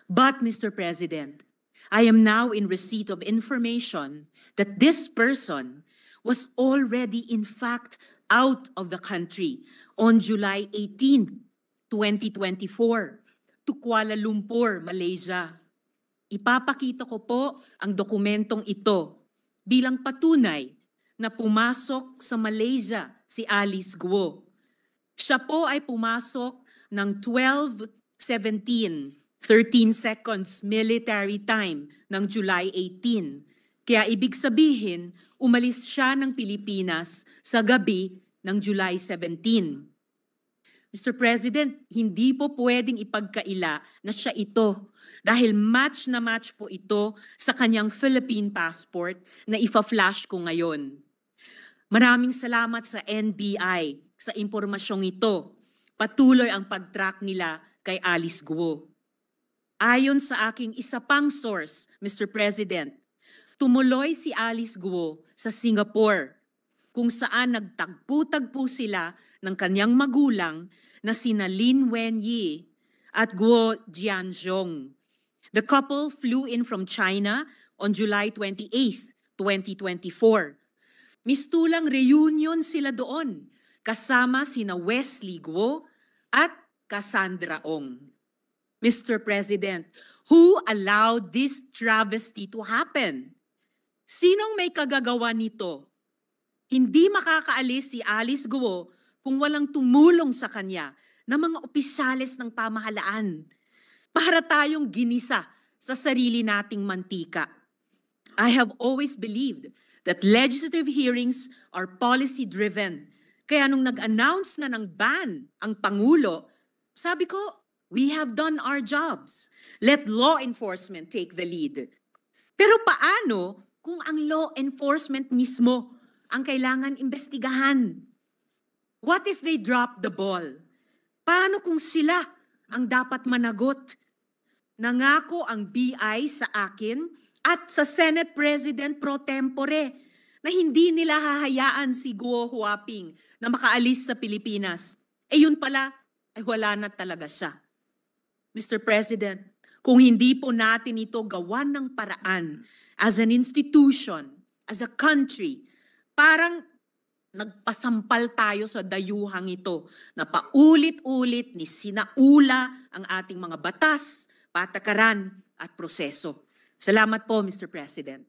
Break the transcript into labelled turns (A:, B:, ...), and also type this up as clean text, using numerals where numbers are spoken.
A: But, Mr. President, I am now in receipt of information that this person was already in fact out of the country on July 18, 2024 to Kuala Lumpur, Malaysia. Ipapakita ko po ang dokumentong ito bilang patunay na pumasok sa Malaysia si Alice Guo. Siya po ay pumasok ng 12:17, 13 seconds military time ng July 18. Kaya ibig sabihin, umalis siya ng Pilipinas sa gabi ng July 17. Mr. President, hindi po pwedeng ipagkaila na siya ito dahil match na match po ito sa kanyang Philippine passport na ifa-flash ko ngayon. Maraming salamat sa NBI sa impormasyong ito. Patuloy ang pag-track nila kay Alice Guo. Ayon sa aking isa pang source, Mr. President, tumuloy si Alice Guo sa Singapore kung saan nagtagpo-tagpo sila ng kanyang magulang na sina Lin Wenyi at Guo Jianzhong. The couple flew in from China on July 28, 2024. Mistulang reunion sila doon kasama sina Wesley Guo at Cassandra Ong. Mr. President, who allowed this travesty to happen? Sinong may kagagawa nito? Hindi makakaalis si Alice Guo kung walang tumulong sa kanya ng mga opisyales ng pamahalaan para tayong ginisa sa sarili nating mantika. I have always believed that legislative hearings are policy-driven. Kaya nung nag-announce na ng ban ang Pangulo, sabi ko, we have done our jobs. Let law enforcement take the lead. Pero paano kung ang law enforcement mismo ang kailangan imbestigahan? What if they drop the ball? Paano kung sila ang dapat managot? Nangako ang BI sa akin at sa Senate President pro tempore na hindi nila hahayaan si Guo Huaping na makaalis sa Pilipinas. Eh yun pala, ay wala na talaga siya. Mr. President, kung hindi po natin ito gawan ng paraan as an institution, as a country, parang nagpasampal tayo sa dayuhang ito na paulit-ulit ni sinaula ang ating mga batas, patakaran at proseso. Salamat po, Mr. President.